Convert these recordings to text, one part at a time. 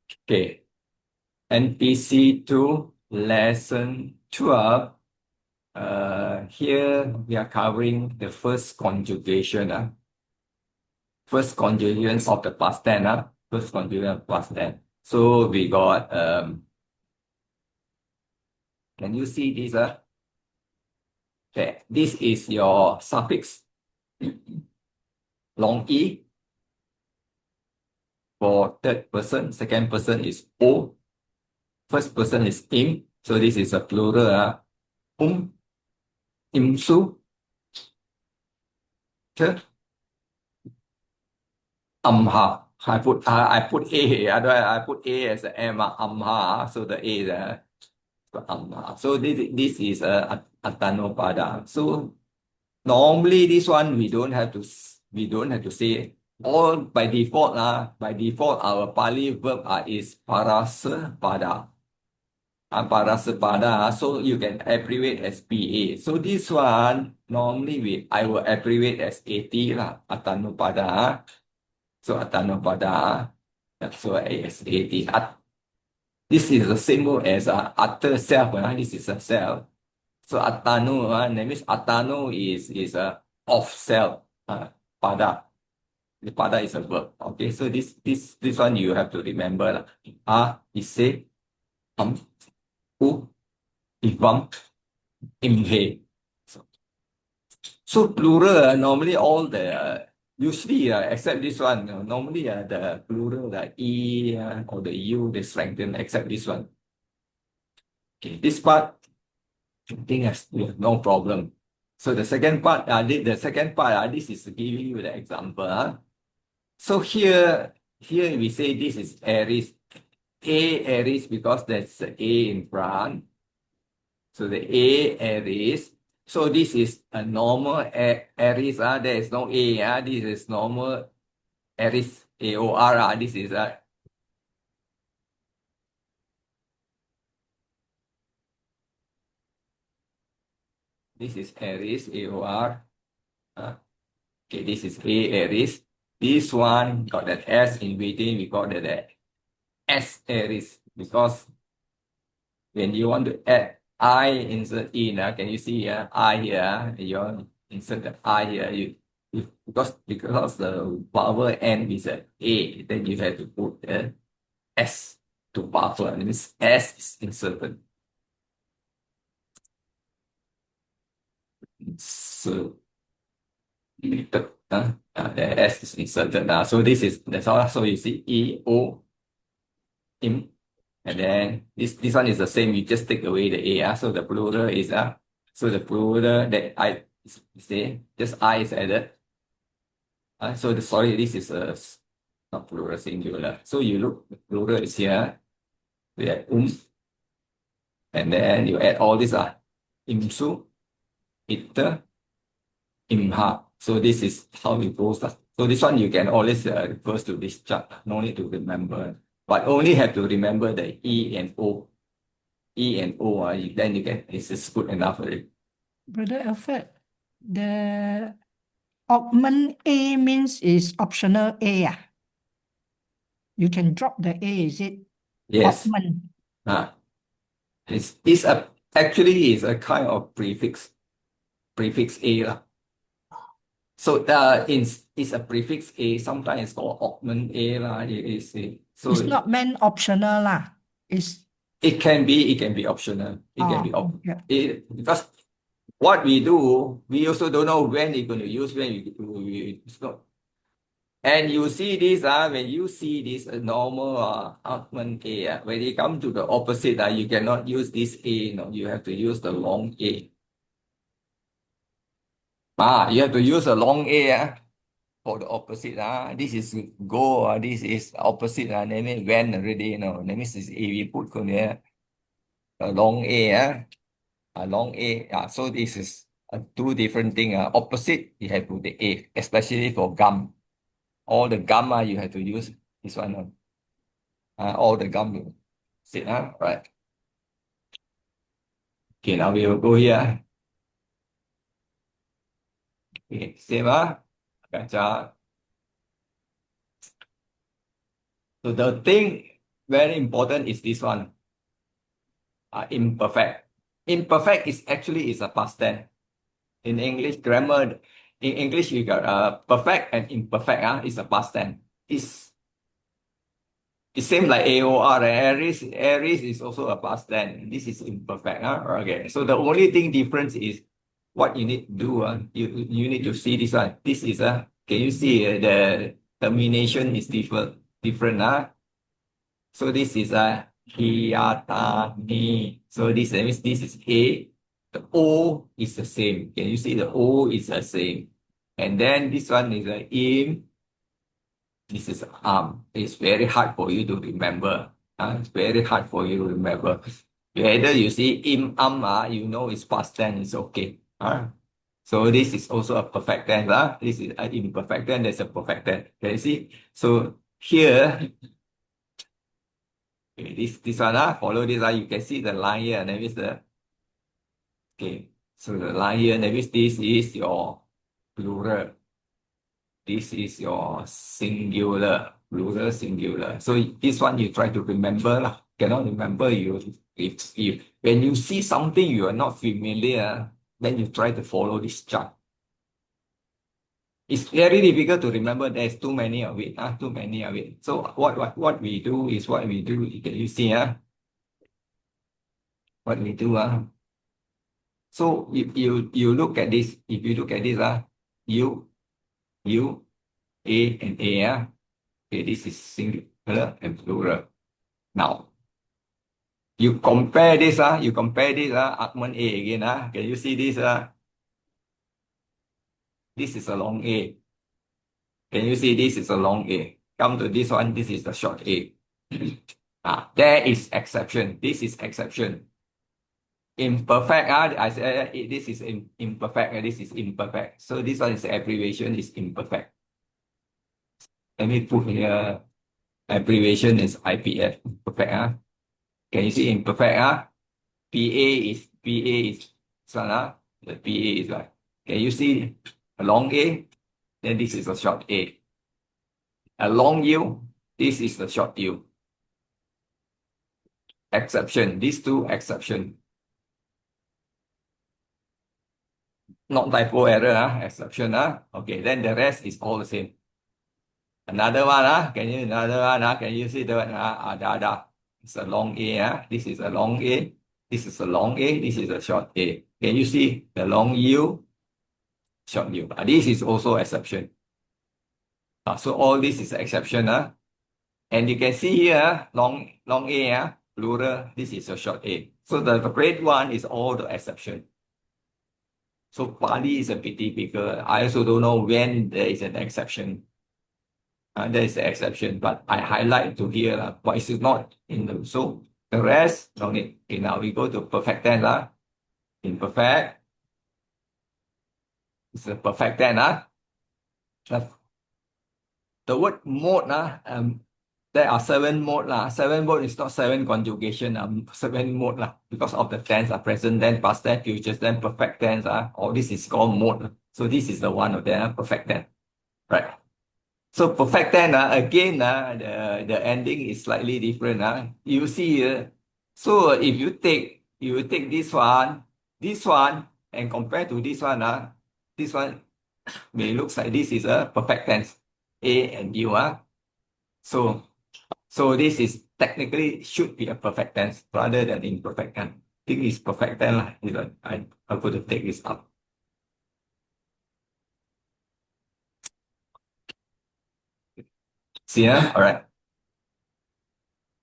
Okay, NPC 2, lesson 12. Here we are covering the first conjugation. First conjugation of the past tense. First conjugation of past tense. So we got, can you see this? Okay, this is your suffix long E for third person. Second person is O. First person is im. So this is a plural. Imsu, ke, amha. I put A. I put A as a M. Amha. So the A is amha. So this is a atanopada. So normally this one we don't have to say all by default. By default our Pali verb is parasapada. Parasapada. So you can abbreviate as PA. So this one normally I will abbreviate as AT lah. Atanopada. So atanopada. So as AT. This is the same word as utter self. This is a self. So atano, that means atano is a of self. Pada. The pada is a verb. Okay, so this one you have to remember lah. Ise, u, ivam, imhe. So plural, normally all the usually except this one, normally the plural the e or the u they strengthen except this one. Okay, this part I think we have no problem. So the second part, this is giving you the example. So here we say this is aorist. Aorist because there's a in front. So the aorist. So this is a normal aorist. There is no A. This is normal aorist. AOR. This is aorist. AOR. Okay, this is aorist. This one got that S in between. We call that S aorist because when you want to add I insert in, can you see I here? You insert the I here. Because the power N is A, then you have to put S to buffer. And this S is inserted. So the S is inserted now. So that's all. So you see E O im, and then this one is the same. You just take away the A. So the plural is so the plural that I say just I is added. Sorry, this is not plural, singular. So you look, the plural is here. We add and then you add all this imsu, ita, imha. So this is how it goes. So this one you can always refer to this chart. No need to remember, but only have to remember the E and O. E and O, then you can. This is good enough already. Brother Alfred, the augment A means is optional A. You can drop the A, is it? Yes. Augment. It's actually is a kind of prefix A lah. So it's a prefix A. Sometimes it's called augment A lah. So It's not meant optional lah. it can be optional. It can be yeah. because what we do, we also don't know when you're going to use it's not. And you see this when you see this normal augment A, when you come to the opposite, you cannot use this A. No, you have to use the long A. You have to use a long A for the opposite. This is go, this is opposite. That means when already, That means if we put here a long A, a long A. So this is two different things. Opposite, you have to put the A, especially for gum. All the gum, you have to use this one. All the gum you sit, right? Okay, now we will go here. Okay, same, Gotcha. So the thing very important is this one, imperfect. Imperfect is actually is a past tense. In English grammar, in English you got perfect and imperfect. Is a past tense. It's It same like AOR. Aorist is also a past tense. This is imperfect. Okay. So the only thing difference is what you need to do. You need to see this one. This is can you see the termination is different. So this is a hiyatani. So this means this is A. The O is the same. Can you see the O is the same? And then this one is a im. This is It's very hard for you to remember. It's very hard for you to remember. Either you see you know it's past tense, it's okay. So this is also a perfect tense. This is an imperfect tense, there's a perfect tense. Can you see? So here, okay, this one, follow this. You can see the line here, that means okay. So the line here, that means this is your plural. This is your singular, plural singular. So this one you try to remember lah. Cannot remember, if when you see something you are not familiar, then you try to follow this chart. It's very difficult to remember. There's too many of it. Too many of it. So what we do is what we do. Can you see? What we do. So if you look at this, you, A and A. Okay, this is singular and plural. Now, you compare this, argument A again. Can you see this? This is a long A. Can you see this is a long A? Come to this one, this is the short A. There is exception. This is exception. Imperfect, I said this is imperfect, and this is imperfect. So this one is abbreviation, is imperfect. Let me put here, abbreviation is IPF, imperfect. Can you see imperfect? PA is one. The PA is like, can you see a long A? Then this is a short A. A long U, this is the short U. Exception, these two exception. Not typo error, exception. Okay, then the rest is all the same. Another one, can you see the one? Ada. It's a long A. This is a long A. This is a long A. This is a short A. Can you see the long U, short U? This is also exception. So all this is exception. And you can see here, long A, plural. This is a short A. So the grade one is all the exception. So Pali is a bit difficult. I also don't know when there is an exception. There is an exception, but I highlight to here, but it's not in the, so the rest, don't need. Okay, now we go to perfect tense. Imperfect. It's a perfect tense. The word mode, there are 7 modes. 7 mode is not 7 conjugation, 7 mode because of the tense, present tense, past tense, future tense, perfect tense. All this is called mode. So this is the one of them, perfect tense. Right. So perfect tense, again, the ending is slightly different. You see, so if you take this one, and compare to this one may looks like this is a perfect tense, A and U. So this is technically should be a perfect tense rather than imperfect tense. I think it's perfect tense. I'm going to take this up. See, all right.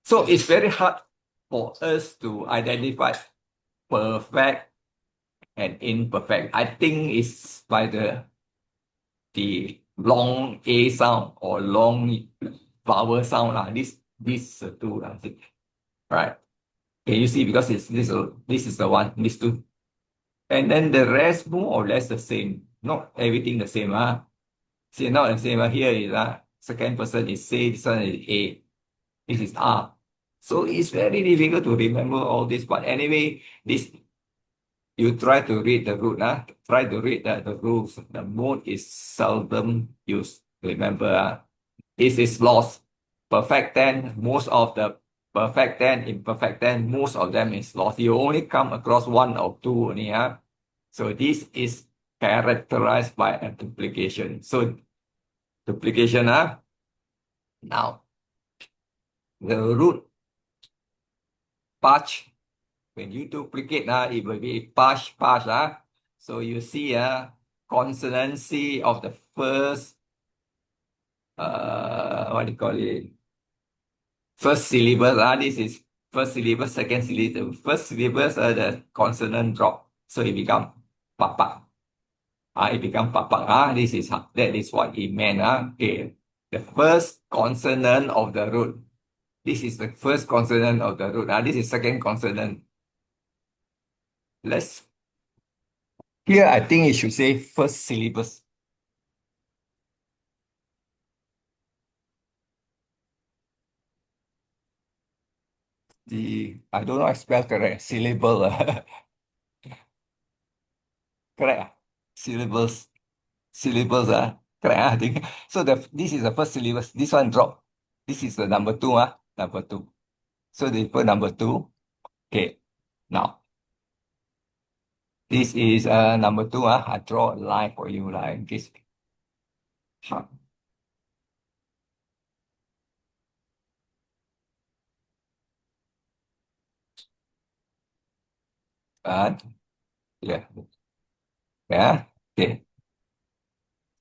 So it's very hard for us to identify perfect and imperfect. I think it's by the long A sound or long vowel sound. This two. Right. Can you see? Because this is the one, these two. And then the rest more or less the same. Not everything the same. See, not the same. Here is second person is C, this one is A. This is R. So it's very difficult to remember all this. But anyway, this you try to read the root. Try to read the rules. The mode is seldom used. Remember, this is lost. Perfect tense, most of the perfect tense, imperfect tense, most of them is lost. You only come across one or two only. So this is characterized by a duplication. So duplication. Now, the root patch, when you duplicate, it will be patch. So you see consonancy of the first, what do you call it? First syllable. This is first syllable, second syllable. First syllables, the consonant drop. So it become papa. It become papa. That is what it meant. Okay. The first consonant of the root. This is the first consonant of the root. This is second consonant. Let's Here I think it should say first syllables. I don't know I spell correct. Syllable. Correct. Syllables. Syllables. Correct. I think. So this is the first syllables. This one drop. This is the number two. Number two. So they put number two. Okay. Now, this is number two. I draw a line for you like this. Yeah. Yeah. Okay.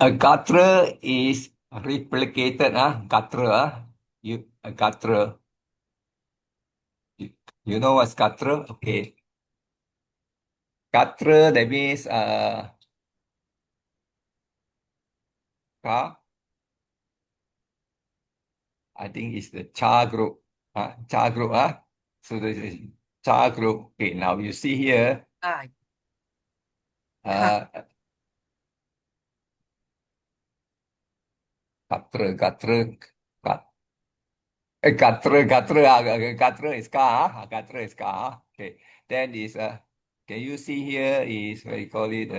A gutter is replicated. Gutter. A gutter. You, you know what's gutter? Okay. Gutter, that means car. I think it's the char group. Char group. So this is char group. Okay, now you see here. ค่ะ Gutter, gutter, gutter is car. Gutter is car. Okay. Then is can you see here is what you call it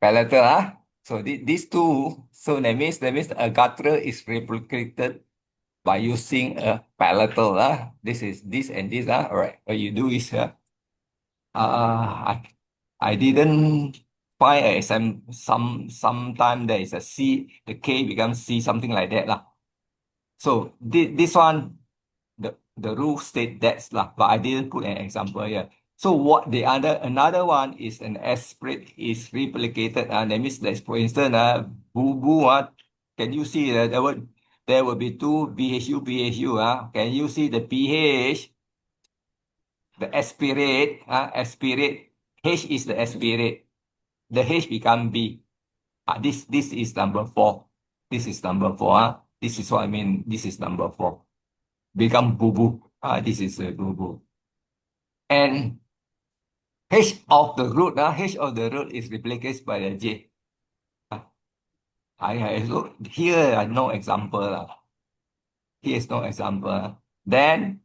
palatal. So these two. So that means a gutter is replicated by using a palatal. This is this and this. All right. What you do is I didn't find a sometime there is a C, the K becomes C, something like that. So this one, the rule state that's but I didn't put an example here. So what the another one is an aspirate is replicated. That means that for instance, boo boo. Can you see there will be two BHU. Can you see the PH, the aspirate, aspirate, H is the aspirate. The H become B. This is number four. This is number four. This is what I mean. This is number four. Become boo boo. This is a boo boo. And H of the root. H of the root is replaced by the J. I look here. No example. Here is no example. Then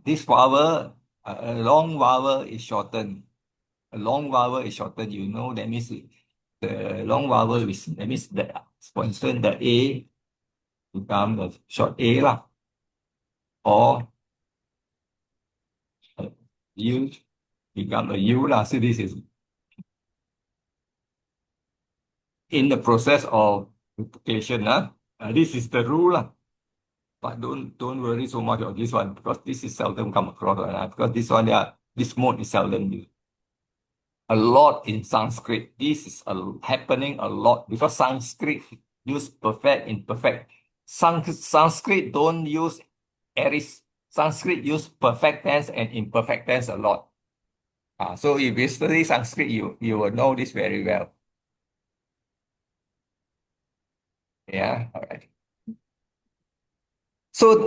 this vowel, a long vowel is shortened. A long vowel is shortened. You know that means the long vowel is that means for instance the A become the short A or U become a U So this is in the process of duplication. This is the rule But don't worry so much of this one because this is seldom come across because this one this mode is seldom used. A lot in Sanskrit. This is happening a lot because Sanskrit use perfect, imperfect. Sanskrit don't use aorist. Sanskrit use perfect tense and imperfect tense a lot. So if you study Sanskrit, you will know this very well. Yeah, all right. So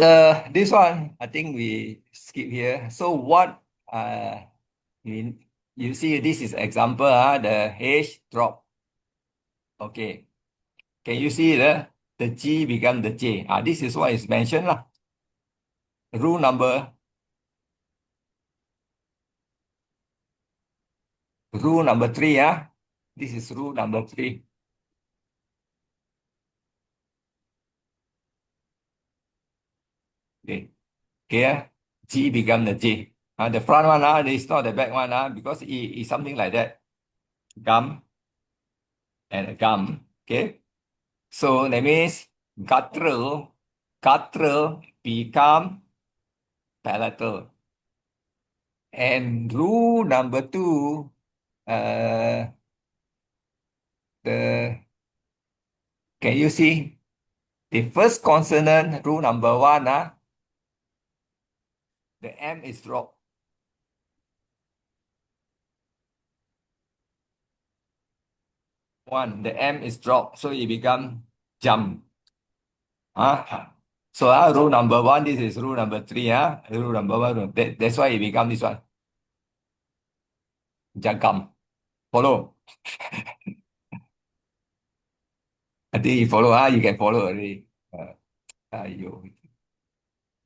this one, I think we skip here. So what you see this is example, the H drop. Okay. Can you see the G become the J? This is what is mentioned Rule number three. This is rule number three. Okay. Okay, G become the J. The front one is not the back one because it is something like that. Gum and a gum. Okay, so that means guttural become palatal. And rule number two, uh, the can you see the first consonant? Rule number one, the M is dropped. One, the M is dropped, so it become jump. So rule number one, this is rule number three. Rule number one, that's why it become this one. Jagam. Follow. I think you follow, you can follow already. You.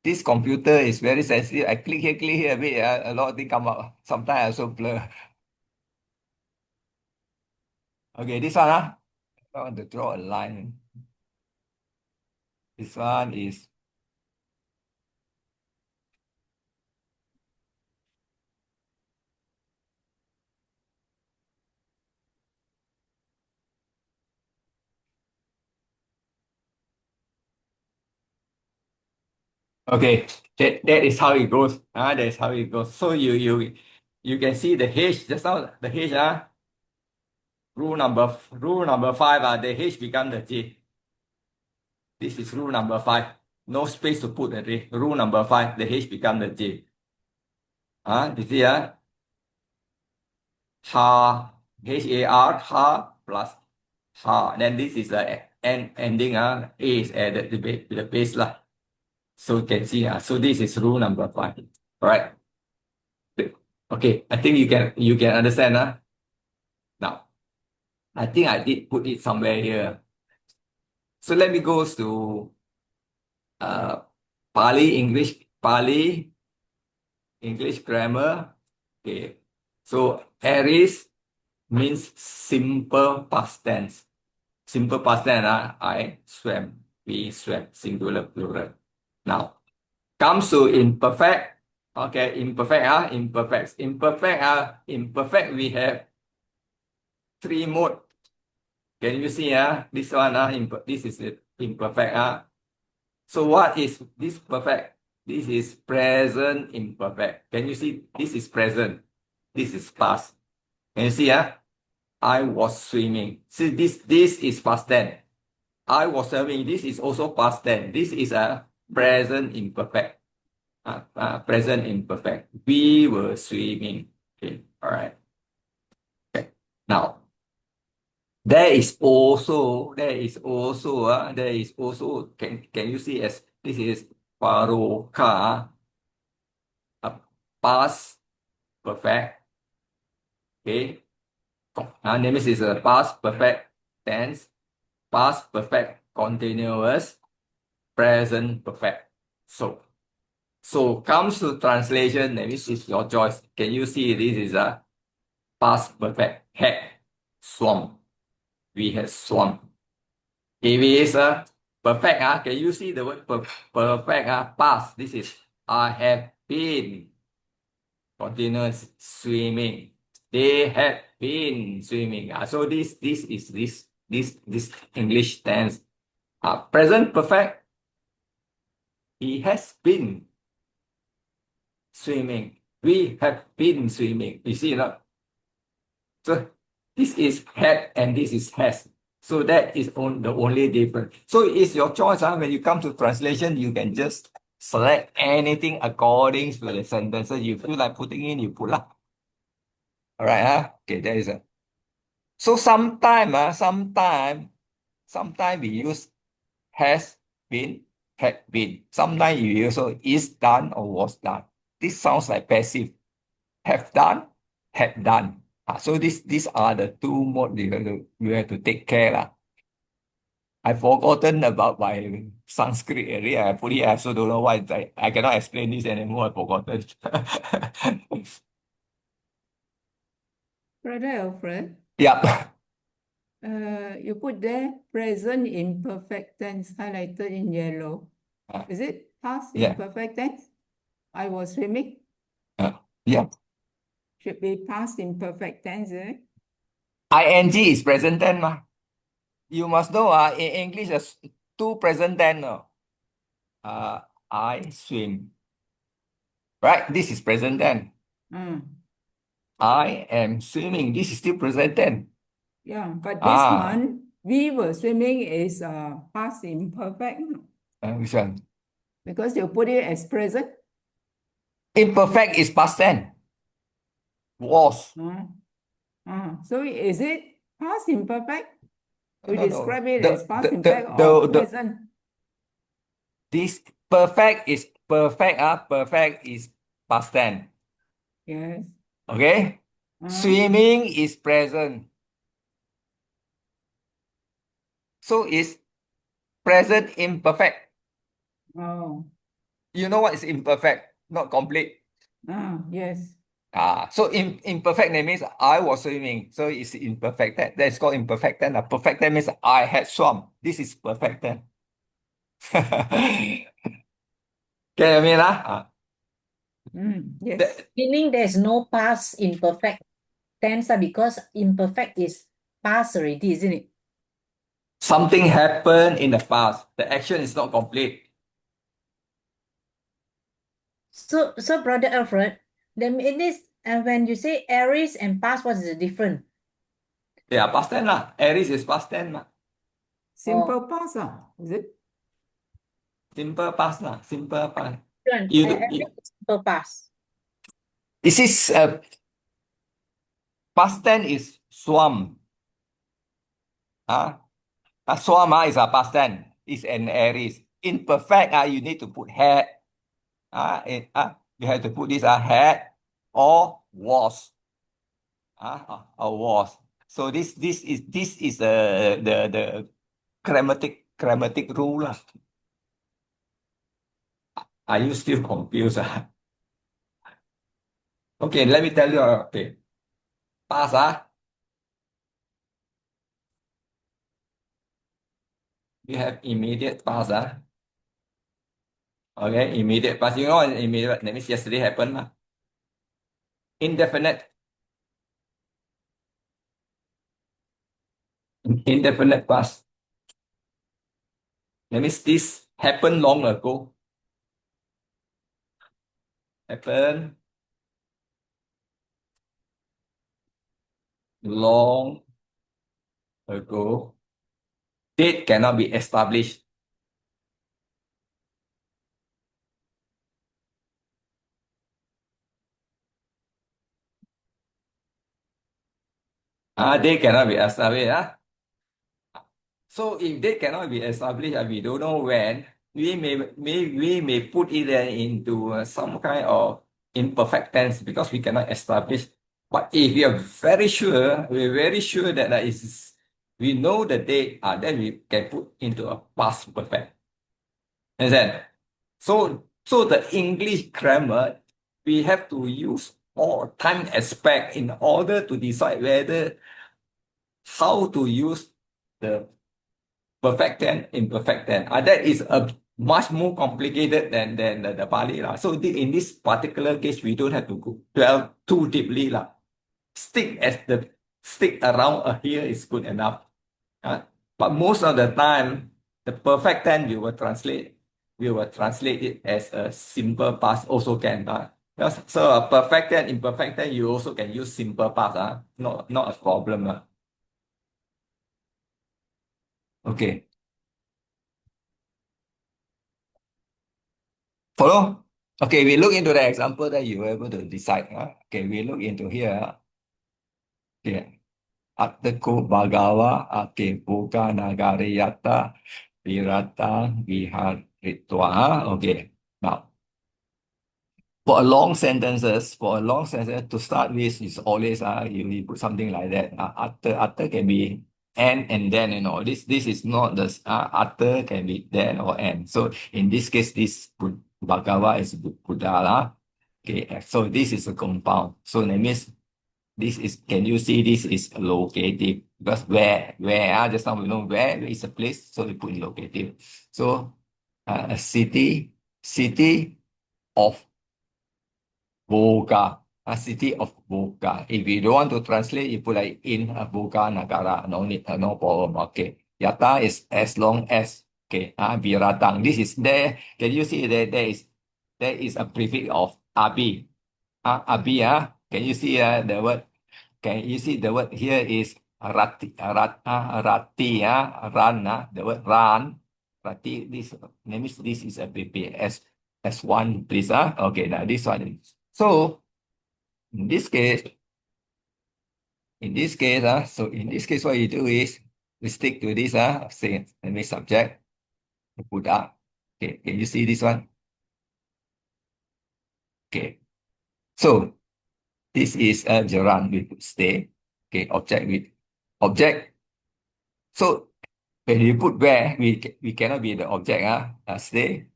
This computer is very sensitive. I click here a bit, a lot of things come out. Sometimes I also blur. Okay, this one, I want to draw a line. This one is okay. That is how it goes. That is how it goes. So you can see the H just now. The H, rule number five. The H become the J. This is rule number five. No space to put the J. Rule number five. The H become the J. You see, ha, Har, ha plus ha. Then this is the end ending. A is added to the base lah. So you can see. So this is rule number five. All right. Okay. I think you can understand. Now, I think I did put it somewhere here. So let me go to uh, Pali English grammar. Okay. So aorist means simple past tense. Simple past tense, I swam, we swam, singular, plural. Now, comes to imperfect. Okay, imperfect, we have three mode. Can you see, this one, this is it, imperfect. So what is this perfect? This is present imperfect. Can you see? This is present. This is past. Can you see? I was swimming. See, this is past tense. I was swimming. This is also past tense. This is a present imperfect. Present imperfect. We were swimming. Okay. All right. Okay. Now, can you see as this is paroka, a past perfect. Okay. Name is a past perfect tense, past perfect continuous, present perfect. So comes to translation, that means it's your choice. Can you see this is a past perfect? Had swum. We had swum. If it is a perfect, can you see the word perfect? Past. This is I have been continuous swimming. They had been swimming. So this is this English tense. Present perfect. He has been swimming. We have been swimming. You see, not? So this is had and this is has. So that is the only difference. So it's your choice. When you come to translation, you can just select anything according to the sentences you feel like putting in, you put lah. All right, okay, there is a. So sometime we use has been, had been. Sometimes you also is done or was done. This sounds like passive. Have done, had done. So these are the two modes you have to take care lah. I've forgotten about my Sanskrit area. I put it. I also don't know why. I cannot explain this anymore. I've forgotten. Brother Alfred, Yeah. you put there present imperfect tense highlighted in yellow. Is it past Yeah. imperfect tense? I was swimming. Yeah. Should be past imperfect tense, eh? ing is present tense, ma. You must know, in English, there's two present tense. No? I swim. Right? This is present tense. Mm. I am swimming. This is still present tense. Yeah, but this Ah, one, we were swimming is past imperfect which one? because you put it as present. Imperfect is past tense. Was. So is it past imperfect? You No, no. describe it The as the past the imperfect the, or the present? this perfect is perfect. Perfect is past tense. Yes. Okay. Uh, Swimming is present. So it's present imperfect. oh, You know what is imperfect? Not complete. yes. So imperfect name means I was swimming. So it's imperfect tense. That's called imperfect tense. Perfect tense means I had swum. This is perfect tense. Get what I mean? Yes. That, Meaning there's no past imperfect tense because imperfect is past already, isn't it? something happened in the past. The action is not complete. So Brother Alfred, then in this, when you say aorist and past, what is the difference? Yeah, past tense lah. Aries is past tense lah. Simple past, is it? Simple past lah. Simple past. Different. You, Aorist is simple past. this is past tense is swam. Swam is a past tense. It's an aries. Imperfect, you need to put had. You have to put this had or was. Or was. So this is the grammatic rule lah. Are you still confused? Okay, let me tell you. Okay, past. We have immediate past. Okay, immediate past. You know what immediate? That means yesterday happened. Indefinite. Indefinite past. That means this happened long ago. Happened long ago. Date cannot be established. Date cannot be established. So if date cannot be established, we don't know when, we may put it into some kind of imperfect tense because we cannot establish. But if we're very sure that we know the date, then we can put into a past perfect. Understand? So the English grammar, we have to use all time aspect in order to decide how to use the perfect tense, imperfect tense. That is a much more complicated than the pali lah. So in this particular case, we don't have to go delve too deeply lah. Stick around here is good enough. But most of the time, the perfect tense we will translate it as a simple past also can. Yes, so a perfect tense, imperfect tense, you also can use simple past. Not a problem. Okay. Follow? Okay, we look into the example that you were able to decide. Okay, we look into here. Okay. Atako Bhagawa, Ake Boga Nagariyata, Virata Viharitwa. Okay. Now, for a long sentence to start with is always you put something like that. After can be and then this is not the after can be then or and. So in this case, this Bhagava is Buddha lah. Okay, so this is a compound. So that means this is, can you see this is locative? Because where just now we know where is a place, so we put in locative. So a city of Volga, a city of Volga. If you don't want to translate, you put like in Volga Nagara. No need, no problem. Okay. Yata is as long as. Okay. Biratang. This is there. Can you see there is a prefix of abi. Abi. Can you see the word? Can you see the word here is rati. Run. The word run. Rati. This means this is a BPS as one, please. Okay. Now this one is. So in this case, so in this case, what you do is we stick to this, say, let me subject, Buddha. Okay, can you see this one? Okay, so this is a gerund with stay. Okay, object with object. So when you put where, we cannot be the object, stay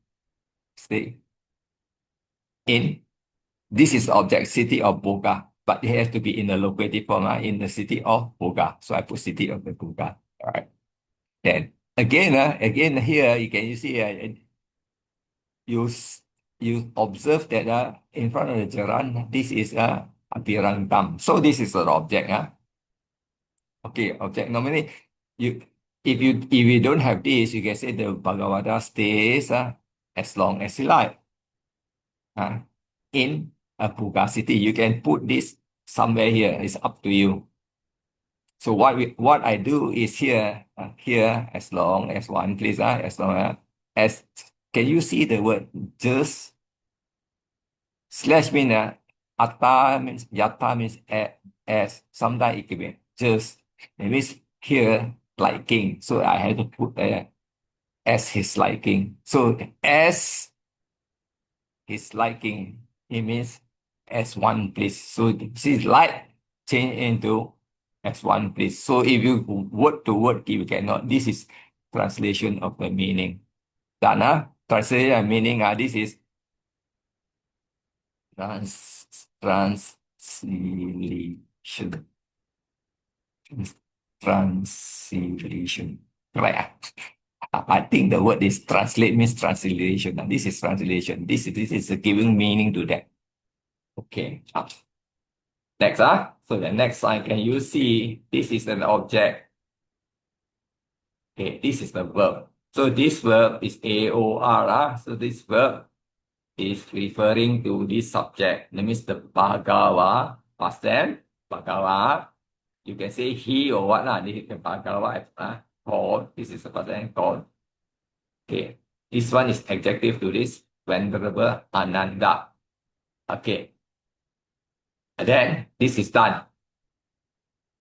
in. This is the object, city of Boga, but it has to be in the locative form, in the city of Boga. So I put city of the Boga. All right. Then again here you see you observe that in front of the gerund this is a birangdam. So this is an object. Okay, object. Normally you if you don't have this, you can say the Bhagavata stays as long as you like. In a Buga city, you can put this somewhere here. It's up to you. So what I do is here as long as one, please, as long as can you see the word just slash mean atta means yata means as sometimes it could be just it means here liking. So I had to put as his liking. So as his liking, it means as one place. So see like change into as one place. So if you word to word, you cannot. This is translation of the meaning. Done, translation and meaning. This is translation. Translation. Correct. I think the word is translate means translation. This is translation. This is giving meaning to that. Okay. Next, so the next line, can you see this is an object? Okay, this is the verb. So this verb is AOR. So this verb is referring to this subject. That means the Bhagawa, past tense, Bhagawa. You can say he or what lah. This is the Bhagawa called. This is the past tense called. Okay, this one is adjective to this venerable Ananda. Okay, and then this is done.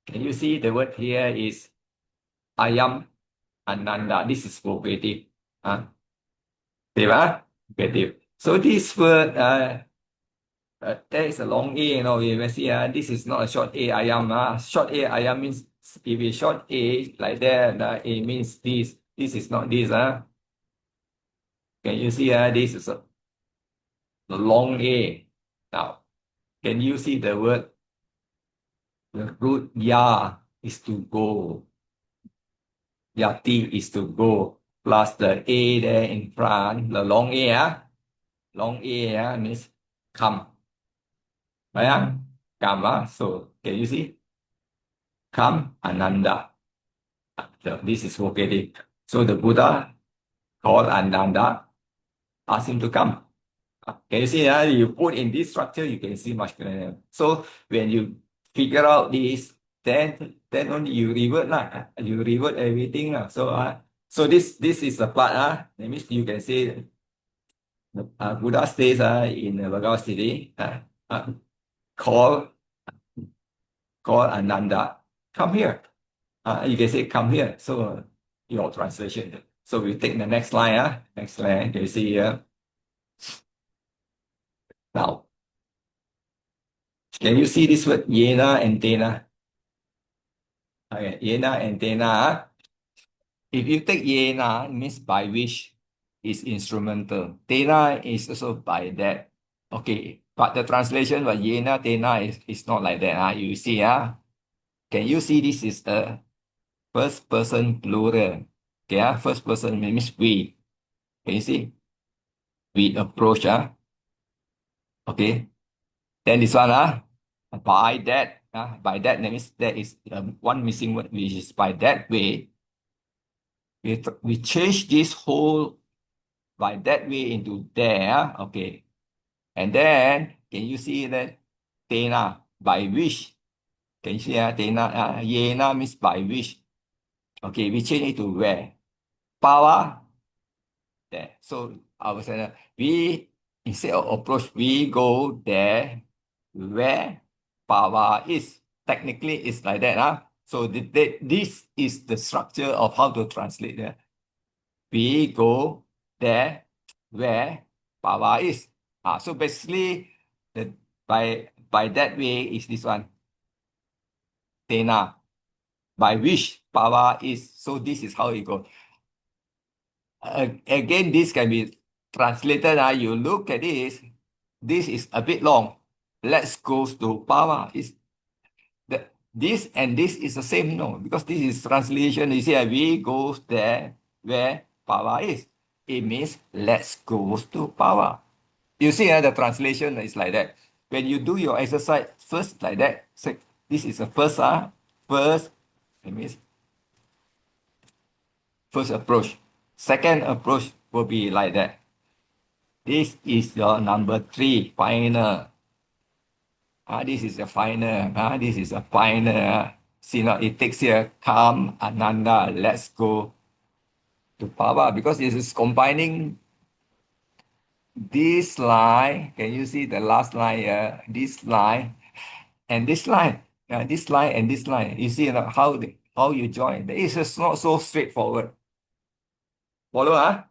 Can you see the word here is Ayam Ananda. This is vocative. Vocative. So this word, there is a long A, you may see, this is not a short A, Ayam. Short A, Ayam means, if it's short A, like that, it means this. This is not this. Can you see, this is a long A. Now, can you see the word? The root ya is to go. Yati is to go. Plus the A there in front, the long A, long A means come. Right? Come, so can you see? Come, Ananda. So this is vocative. So the Buddha called Ananda, asked him to come. Can you see? You put in this structure, you can see much clearer. So when you figure out this, then only you revert You revert everything So this is the part that means you can say Buddha stays in Bhagavad City. Call Ananda, come here. You can say come here. So your translation. So we take the next line. Next line. Can you see here? Now, can you see this word yena and tena? Okay, yena and tena. If you take yena, it means by which is instrumental. Tena is also by that. Okay, but the translation by yena, tena is not like that. You see, can you see this is a first person plural? Okay, first person means we. Can you see? We approach, okay. Then this one, by that means there is one missing word, which is by that way. We change this whole by that way into there, okay. And then, can you see that tena, by which? Can you see tena, yena means by which? Okay, we change it to where? Power, there. So, I was saying, instead of approach, we go there where power is. Technically, it's like that. So, this is the structure of how to translate there. We go there where power is. So basically, by that way is this one. Tena. By which power is. So this is how it goes. Again, this can be translated. You look at this. This is a bit long. Let's go to power. This and this is the same, no? Because this is translation. You see, we go there where power is. It means let's go to power. You see, the translation is like that. When you do your exercise first like that, say, this is the first, first, it means first approach. Second approach will be like that. This is your number 3, final. This is a final. This is a final. See now, it takes here, come, Ananda, let's go to power, because it is combining this line. Can you see the last line here? This line and this line. This line and this line. You see how you join. It's just not so straightforward. Follow,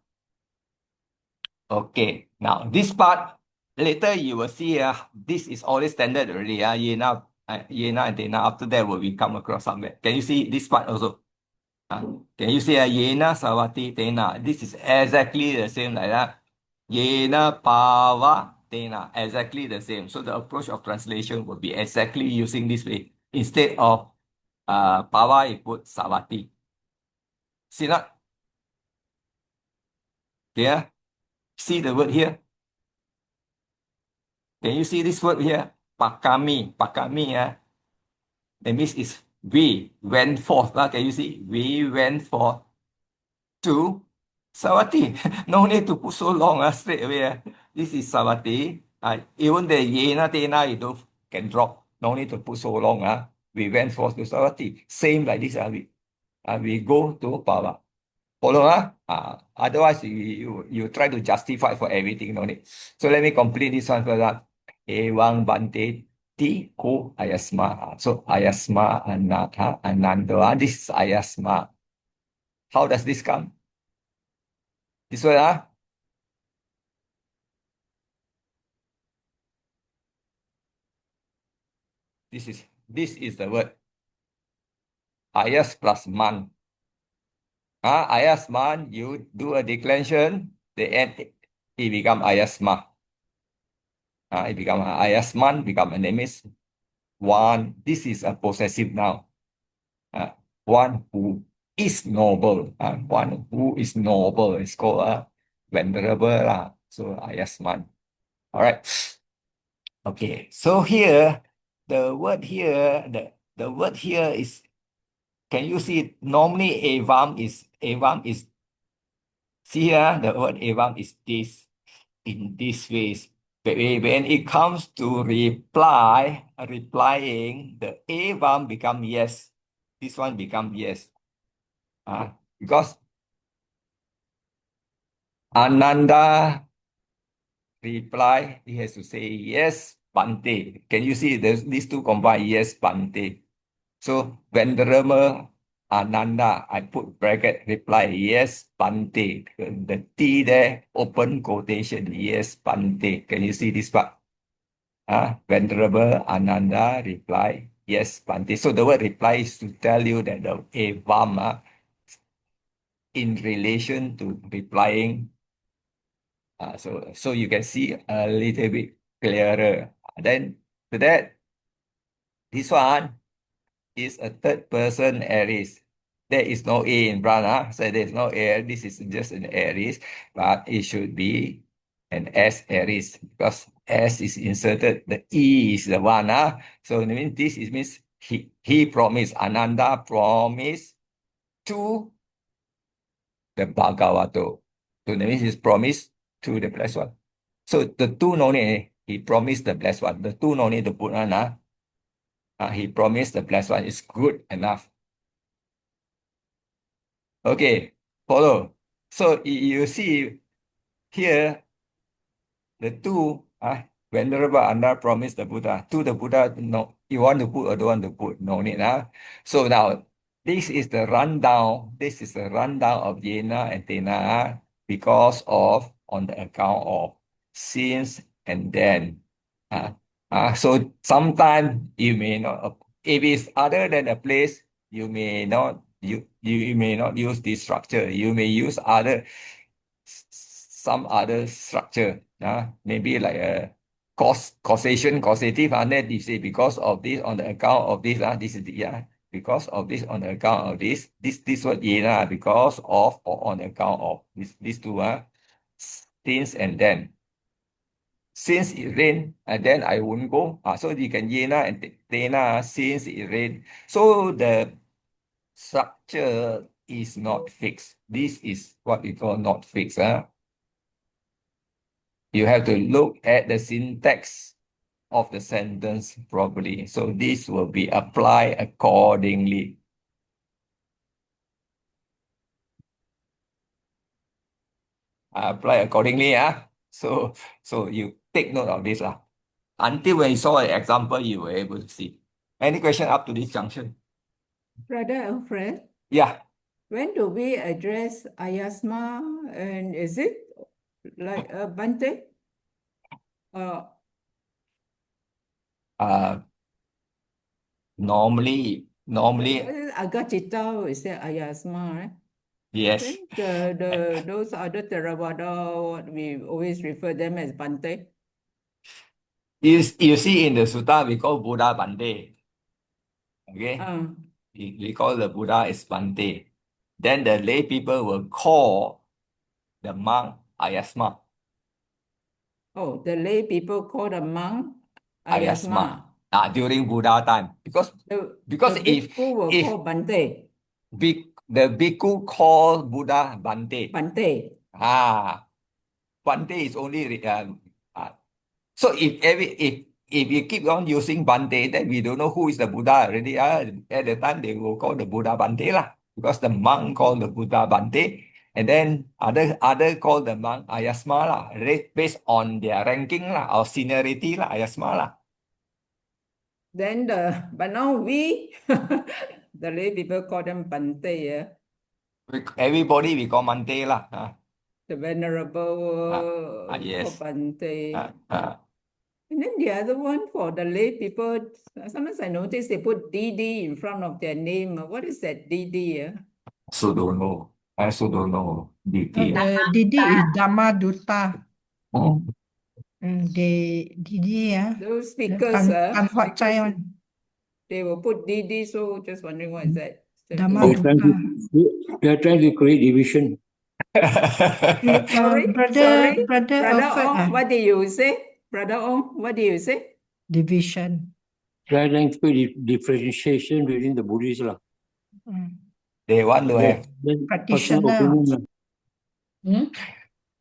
Okay. Now, this part, later you will see this is always standard already. Yena and Tena. After that, will we come across somewhere. Can you see this part also? Can you see Yena, Savati, Tena? This is exactly the same like that. Yena, Pava, Tena. Exactly the same. So the approach of translation will be exactly using this way. Instead of Pava, you put Savati. See that? Yeah? See the word here? Can you see this word here? Pakami. Pakami, that means it's we went forth. Can you see? We went forth to Savati. No need to put so long straight away. This is Savati. Even the Yena Tena, you can drop. No need to put so long. We went forth to Savati. Same like this. We go to Pava. Follow, otherwise you try to justify for everything, no need. So let me complete this one first. Ewang Bante Ti Ko Ayasma. So Ayasma Anatha Ananda. This is Ayasma. How does this come? This one, this is the word. Ayas plus man. Ayasman, you do a declension, the end it become Ayasma. It become Ayasman, become a name is one. This is a possessive noun. One who is noble. One who is noble is called venerable. So Ayasman. All right. Okay. So here, the word here, the word here is, can you see? Normally, evam is, see here, the word evam is this, in this ways. But when it comes to replying, the evam become yes. This one become yes. Because Ananda reply, he has to say yes, Bante. Can you see these two combine? Yes, Bante. So venerable Ananda, I put bracket reply, yes, Bante. The T there, open quotation, yes, Bante. Can you see this part? Venerable Ananda reply, yes, Bante. So the word reply is to tell you that the evam in relation to replying. So you can see a little bit clearer. Then to that, this one is a third person aorist. There is no A in front, so there's no air. This is just an aorist, but it should be an S aorist because S is inserted, the E is the one. So it means this is means he promised, Ananda promised to the Bhagavato. So that means his promise to the blessed one. So the two no need, he promised the blessed one. The two no need to put on. He promised the blessed one is good enough. Okay, follow. So you see here, the two, Venerable Ananda promised the Buddha. To the Buddha, no, you want to put or don't want to put, no need. So now, this is the rundown. This is the rundown of Jena and Tena because of, on the account of since and then. So sometimes you may not, if it's other than a place, you may not, you may not use this structure. You may use some other structure. Maybe like a causation, causative, and then you say because of this, on the account of this, this is the, because of this, on the account of this word because of or on account of these two, since and then. Since it rain, and then I won't go. So you can yena and tena since it rain. So the structure is not fixed. This is what we call not fixed. You have to look at the syntax of the sentence properly. So this will be applied accordingly. Apply accordingly. So you take note of this. Until when you saw an example, you were able to see. Any question up to this junction? Brother Alfred, Yeah. when do we address ayasma, and is it like Bante? Uh, normally, Agacita we say ayasma, right? yes. Then those other Theravada, what we always refer them as Bante. You see in the sutta, we call Buddha Bante. Okay? Uh, We call the Buddha is Bante. Then the lay people will call the monk Ayasma. oh, the lay people call the monk ayasma. During Buddha time. Because The if bhikkhu will if call Bante. the bhikkhu call Buddha Bante. Bante. Bante is only so if you keep on using Bante, then we don't know who is the Buddha already. At the time they will call the Buddha Bante lah, because the monk called the Buddha Bante, and then other call the monk Ayasma lah, based on their ranking lah or seniority lah, Ayasma lah. Then but now we the lay people call them Bante, yeah. Everybody we call Bante lah. The venerable Yes. call Bante. Uh, And then the other one for the lay people, sometimes I notice they put DD in front of their name. What is that DD? So don't know. I also don't know DT. The Didi is Dhamma Dutta. Oh. Didi, Those the speakers, Tan Huat Chai one. they will put DD, so just wondering what is that? Dhamma They're trying Dutta. they're trying to create division. Sorry, Brother Brother Alfred, Ong, what did you say? Brother Ong, what did you say? division. Trying to create differentiation within the Buddhists lah. They want to have Personal Practitioner. opinion lah.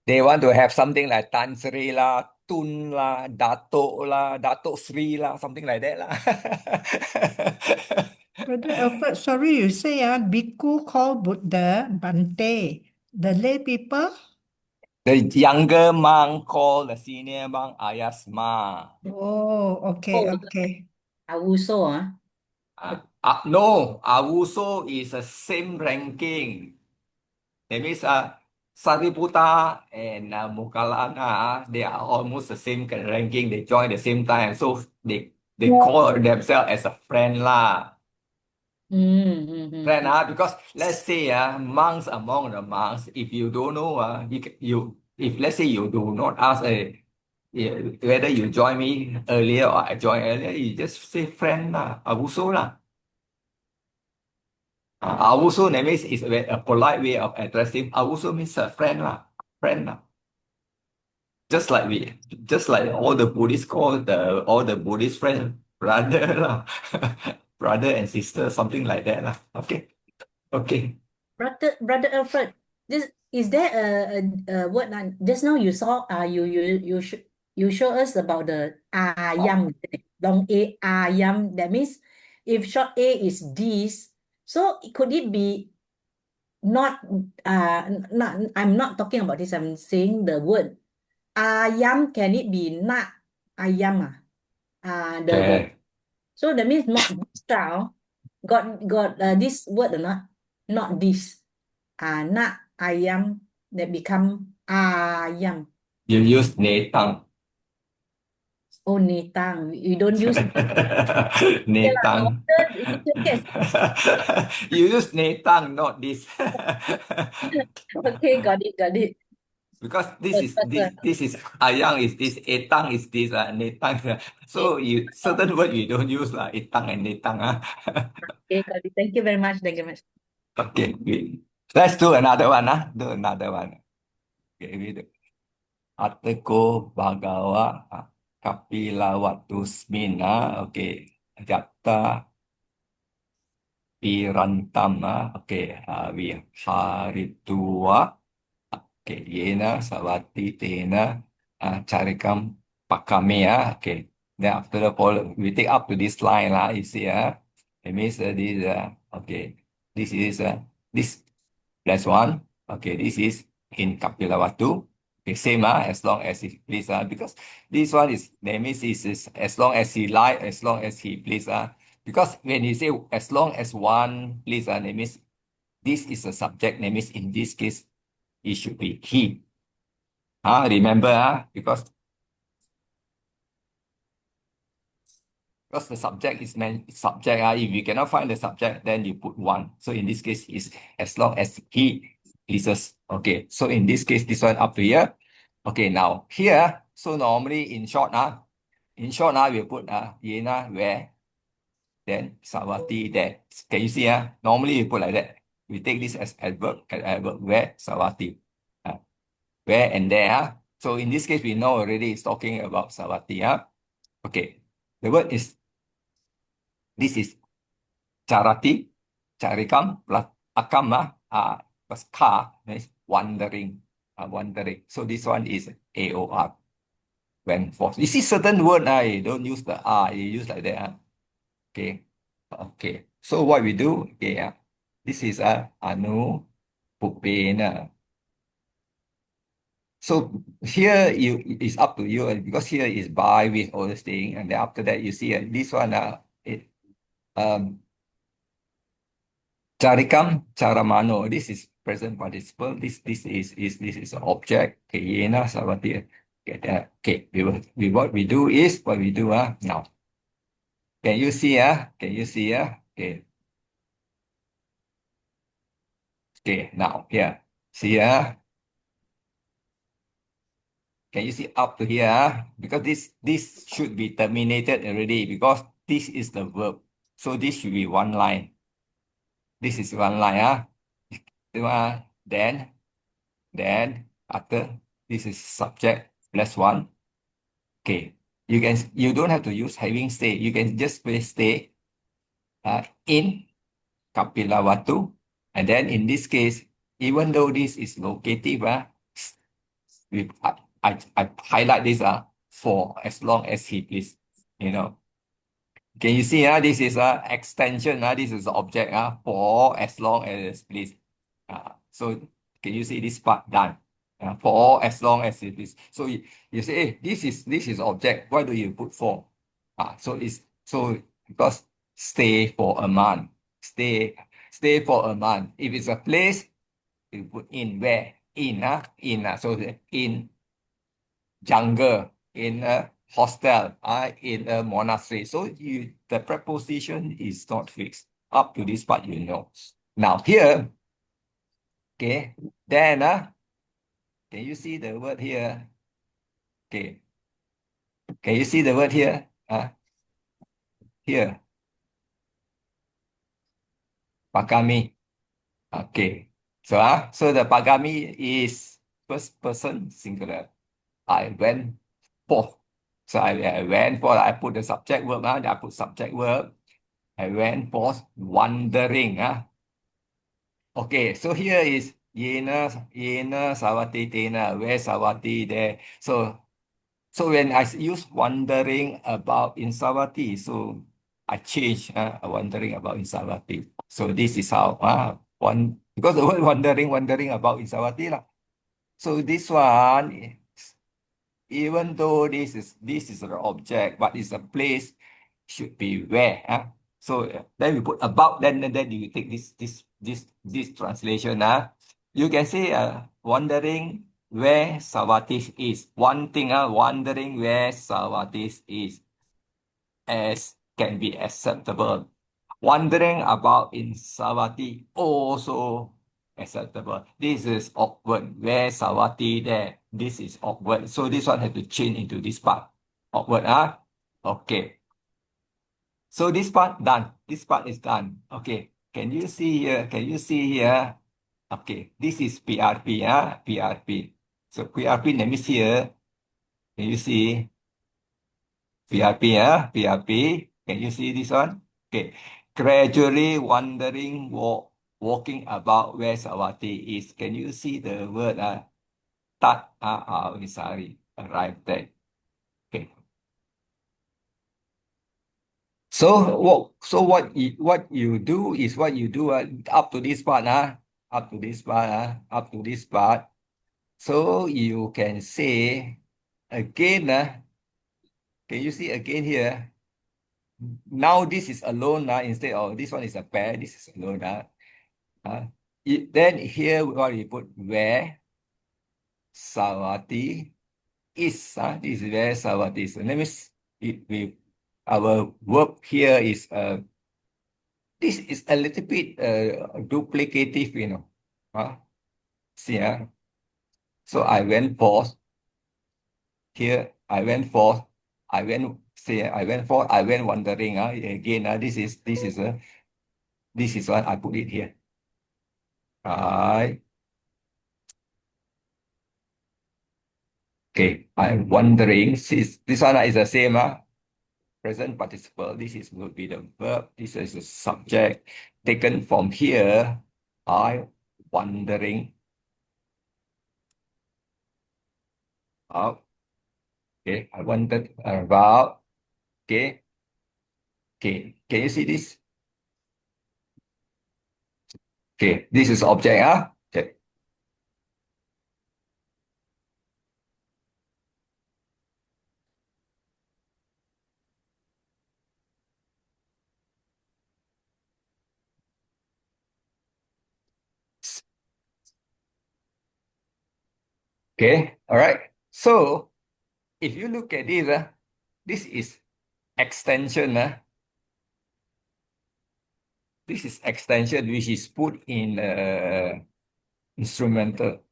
They want to have something like Tan Sri lah, Tun lah, Datuk Sri lah, something like that lah. Brother Alfred, sorry, you say Bhikkhu call Buddha Bante. The lay people? The younger monk call the senior monk Ayasma. Oh, okay. Avuso, No, Avuso is the same ranking. That means Sariputta and Moggallana, they are almost the same ranking. They join the same time, so they call themselves as a friend lah. Friend, because let's say monks among the monks, if you don't know, if let's say you do not ask whether you join me earlier or I join earlier, you just say friend lah, avuso lah. Avuso that means is a polite way of addressing. Avuso means a friend lah. just like all the Buddhists call all the Buddhist friends brother lah, brother and sister, something like that lah. Okay, okay. Brother Alfred, this is there a word just now you saw you show us about the ayam long a ayam, that means if short a is this, so could it be not not I'm not talking about this, I'm saying the word ayam, can it be not ayam the Okay. so that means not this style got this word or not this not ayam that become ayam. You use netang. Oh, netang. You don't use okay lah, no Netang. wonder it's okay. You use netang, not this. Okay, got it. Because Betul. this is ayang is this, etang is this, netang. Okay, So you certain word you don't use lah, etang and netang. okay, got it. Thank you very much. Thank you very much. Okay, good. Let's do another one. Do another one. Okay, we do. Ateko bagawa kapilawatusmin. Okay. Japta pirantam. Okay. Haritua. Okay. Yena savati tena carikam pakame. Okay. Then after the follow, we take up to this line lah. You see, it means this. Okay. This is this. Plus one. Okay, this is in Kapilawatu. Okay, same as long as he please. Because this one is, that means is as long as he like, as long as he please. Because when you say as long as one please, that means this is a subject, that means in this case, it should be he. Remember, because the subject is meant subject. If you cannot find the subject, then you put one. So in this case, is as long as he pleases. Okay. So in this case, this one up to here. Okay. Now here, so normally in short, we put Yena where, then Sawati there. Can you see? Normally you put like that. We take this as adverb where Sawati. Where and there. So in this case, we know already it's talking about Sawati. Okay. The word is, this is Charati, Charikam, plus Akam, plus Ka, means wandering, wandering. So this one is AOR. When forced. You see certain word, you don't use the R, you use like that. Okay. Okay. So what we do, okay, this is Anu Pupena. So here it's up to you, because here is by with all this thing, and then after that you see this one Caricam, caramano. This is present participle. This is an object. Okay, yena sabati. Okay, what we do is now. Can you see Can you see Okay. Okay, now here. See Can you see up to here? Because this should be terminated already, because this is the verb. So this should be one line. This is one line. Then after this is subject plus one. Okay, you don't have to use having stay. You can just place stay in Kapilawatu, and then in this case, even though this is locative, I highlight this for as long as he please. Can you see this is a extension, this is the object for as long as please. So can you see this part done? For as long as it is. So you say, hey, this is object. Why do you put for? So because stay for a month. Stay for a month. If it's a place, you put in where? In. So in jungle, in a hostel, in a monastery. So the preposition is not fixed. Up to this part, Now here, okay, then can you see the word here? Okay. Can you see the word here? Here. Pagami. Okay. So the pagami is first person singular. I went forth. So I went forth, I put the subject verb, I put subject verb. I went forth wandering. Okay, so here is Yena, Sawati, Tena, where Sawati there. So when I use wandering about in Sawati, so I change wandering about in Sawati. So this is how because the word wandering about in Sawati lah. So this one, even though this is an object, but it's a place, should be where. So then we put about, then you take this translation. You can say wondering where Savatis is. One thing, wondering where Savatis is as can be acceptable. Wandering about in Savati also acceptable. This is awkward. Where Savati there? This is awkward. So this one has to change into this part. Awkward, Okay. So this part done. This part is done. Okay. Can you see here? Can you see here? Okay. This is PRP, PRP. So PRP name is here. Can you see? PRP, PRP. Can you see this one? Okay. Gradually wandering, walking about where Sawati is. Can you see the word tat sorry, arrived there. Okay. So what you do is up to this part, up to this part, up to this part. So you can say again, can you see again here? Now this is alone instead of this one is a pair. This is alone. Then here what we put where Sawati is. This is where Sawati is. So let me our verb here is this is a little bit duplicative, See, so I went forth. Here I went forth. I went forth. I went wandering. Again, this is what I put it here. Right. Okay, I'm wondering, this one is the same, present participle. Will be the verb. This is the subject. Taken from here, I wondering. Okay, I wondered about. Okay. Okay, can you see this? Okay, this is object, Okay. Okay, all right. So if you look at this, this is extension. This is extension which is put in instrumental.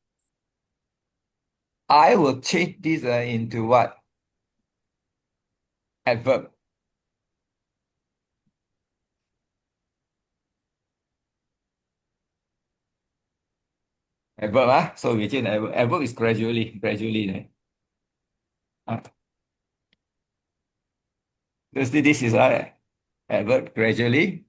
I will change this into what? Adverb. Adverb, so we change adverb. Adverb is gradually. This is adverb gradually.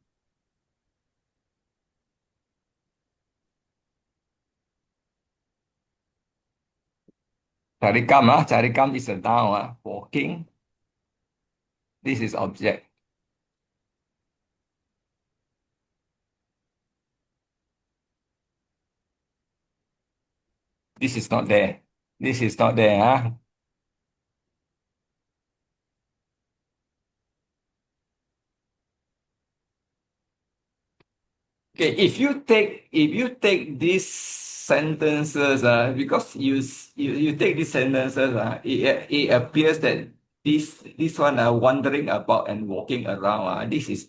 Charikam is a noun, walking. This is object. This is not there. This is not there, Okay, if you take these sentences, because you take these sentences, it appears that this one wandering about and walking around, this is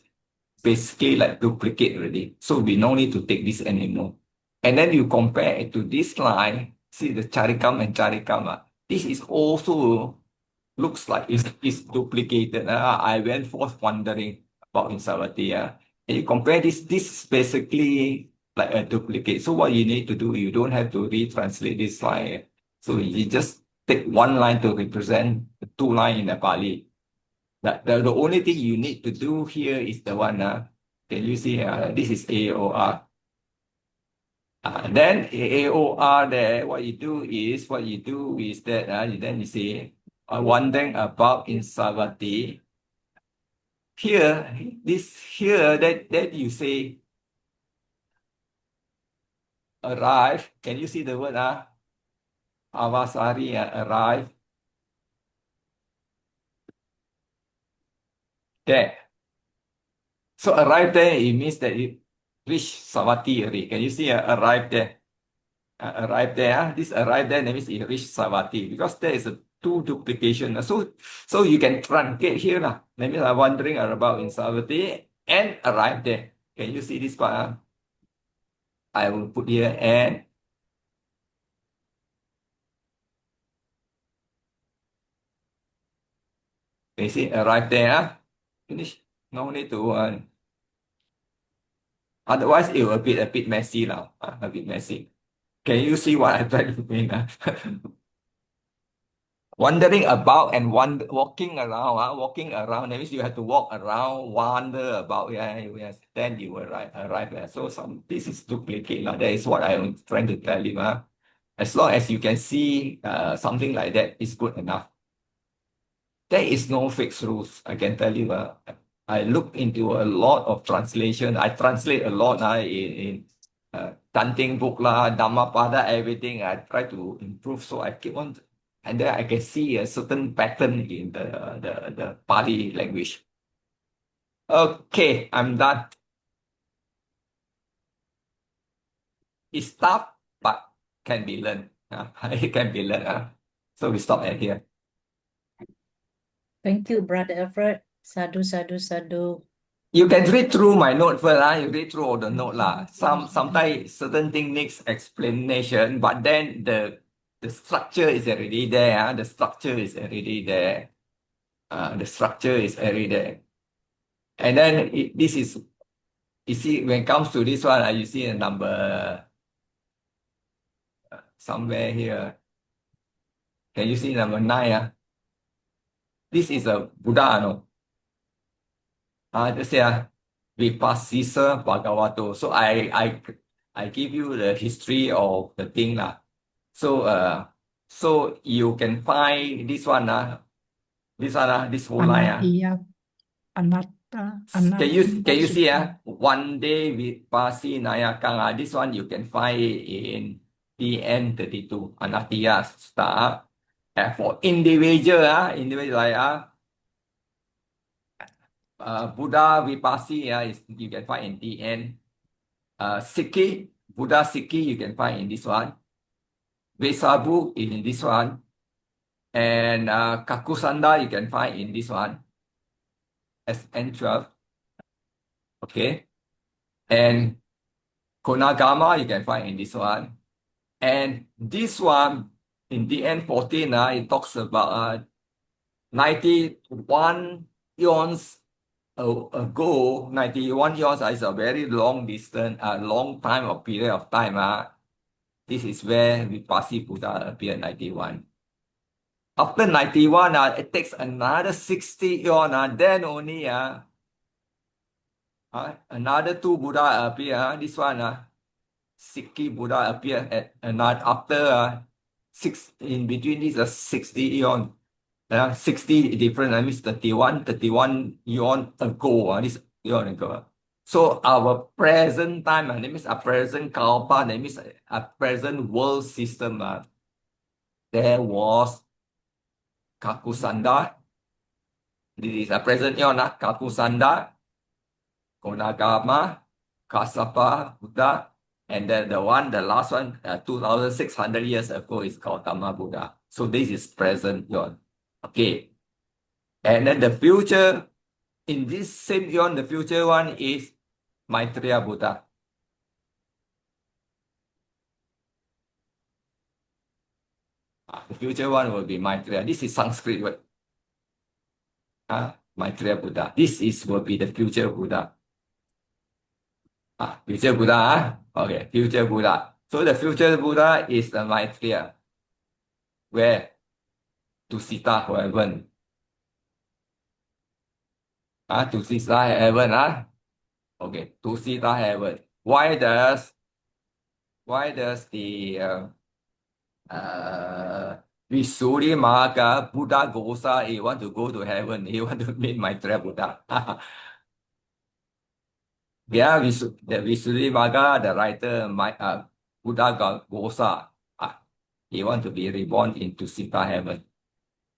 basically like duplicate already. So we no need to take this anymore. And then you compare it to this line, see the charikam and charikam. This is also looks like it's duplicated. I went forth wandering about in Savatthi. And you compare this is basically like a duplicate. So what you need to do, you don't have to retranslate this line. So you just take one line to represent the two lines in the Pali. The only thing you need to do here is the one, can you see, this is AOR. Then AOR there, what you do is that, then you say, wandering about in Savatthi. Here, that you say, arrive. Can you see the word, Avasari, arrive? There. So arrive there, it means that it reach Savatthi already. Can you see, arrive there? Arrive there. This arrive there, that means it reach Savatthi, because there is a two duplication. So you can truncate here. That means I'm wandering about in Savatthi and arrive there. Can you see this part? I will put here and can you see arrive there? Finish. No need to otherwise it will be a bit messy now. A bit messy. Can you see what I'm trying to mean? Wandering about and walking around. Walking around, that means you have to walk around, wander about. Yes, then you will arrive there. So this is duplicate. That is what I'm trying to tell you. As long as you can see something like that, is good enough. There is no fixed rules, I can tell you. I look into a lot of translation. I translate a lot in Tanting book lah, Dhammapada, everything. I try to improve, so I keep on, and then I can see a certain pattern in the Pali language. Okay, I'm done. It's tough, but can be learned. It can be learned. So we stop at here. Thank you, Brother Alfred. Sadhu, sadhu, sadhu. You can read through my note first. You read through all the note lah. Sometimes certain thing needs explanation, but then the structure is already there. The structure is already there. The structure is already there. And then this is, you see, when it comes to this one, you see a number somewhere here. Can you see number 9? This is a Buddha, no? Just say, Vipassisa Bhagavato. So I give you the history of the thing lah. So you can find this one this whole line. Anatiya, anatta, Can you see anatiya. one day Vipassi Nayakang, this one you can find it in DN 32. Anatiya start. For individual like Buddha Vipassi you can find in DN. Sikhi, Buddha Sikhi you can find in this one. Vesabu in this one. And Kakusanda you can find in this one. SN12. Okay. And Konagama you can find in this one. And this one in DN 14, it talks about 91 eons ago. 91 eons is a very long distance, a long time or period of time. This is where Vipassi Buddha appeared, 91. After 91, it takes another 60 eon, then only another two Buddha appear. This one, Sikhi Buddha appear at another after in between these 60 eon. 60 different, that means 31 eon ago. This eon ago. So our present time, that means our present kalpa, that means our present world system. There was Kakusanda. This is a present eon, Kakusanda, Konagama, Kasapa, Buddha, and then the last one, 2,600 years ago is Gautama Buddha. So this is present eon. Okay. And then the future, in this same eon, the future one is Maitreya Buddha. The future one will be Maitreya. This is Sanskrit word. Maitreya Buddha. Will be the future Buddha. Future Buddha. Okay, future Buddha. So the future Buddha is the Maitreya. Where? to Sita heaven. To Sita heaven, okay, to Sita heaven. Why does the Visuddhimagga Buddha Gosa, he want to go to heaven, he want to meet Maitreya Buddha? Yeah, the Visuddhimagga, the writer, Buddha Gosa, he want to be reborn into Sita heaven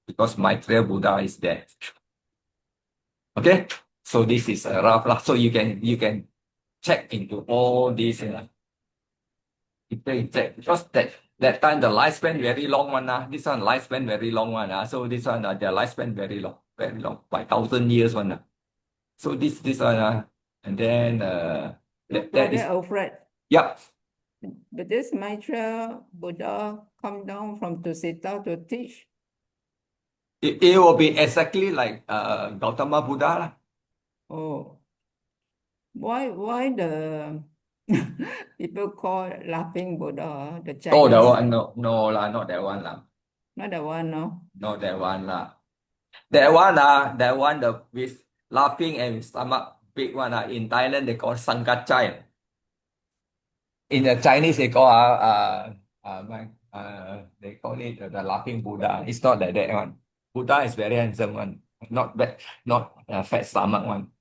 because Maitreya Buddha is there. Okay, so this is a rough lah. So you can check into all these. You can check because that time the lifespan very long one. This one lifespan very long one. So this one their lifespan very long, by 1,000 years one. So this one and then that Brother is Alfred, yep. but this Maitreya Buddha come down from Tusita to teach. It will be exactly like Gautama Buddha lah. Oh, why the people call laughing Buddha, the Chinese? Oh, that one no lah, not that one lah. Not that one, no. Not that one lah. That one the with laughing and stomach big one in Thailand they call Sangkachai. In the Chinese they call they call it the laughing Buddha. It's not like that one. Buddha is very handsome one, not bad, not fat stomach one.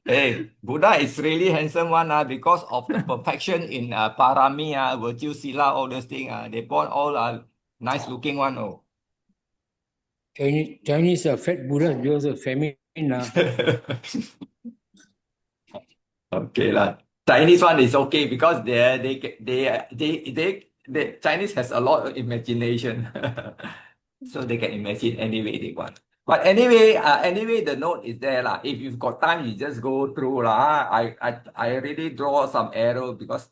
Hey, Buddha is really handsome one because of the perfection in parami, virtue, sila, all those things. They born all nice looking one. Oh. Chinese fat Buddha, those are feminine. Okay lah. Chinese one is okay because the Chinese has a lot of imagination, so they can imagine any way they want. But anyway, the note is there lah. If you've got time, you just go through lah. I really draw some arrow because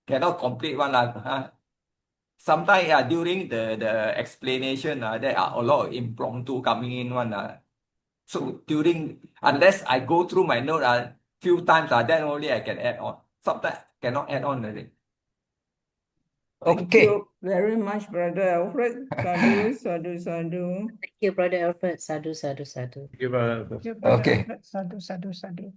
cannot complete one lah. Sometimes during the explanation there are a lot of impromptu coming in one So unless I go through my note few times then only I can add on. Sometimes cannot add on already. Thank Okay. you very much, Brother Alfred. Sadhu, sadhu, sadhu. Thank you, Brother Alfred. Sadhu, sadhu, sadhu. Thank you, Brother Okay. Alfred. Sadhu, sadhu, sadhu.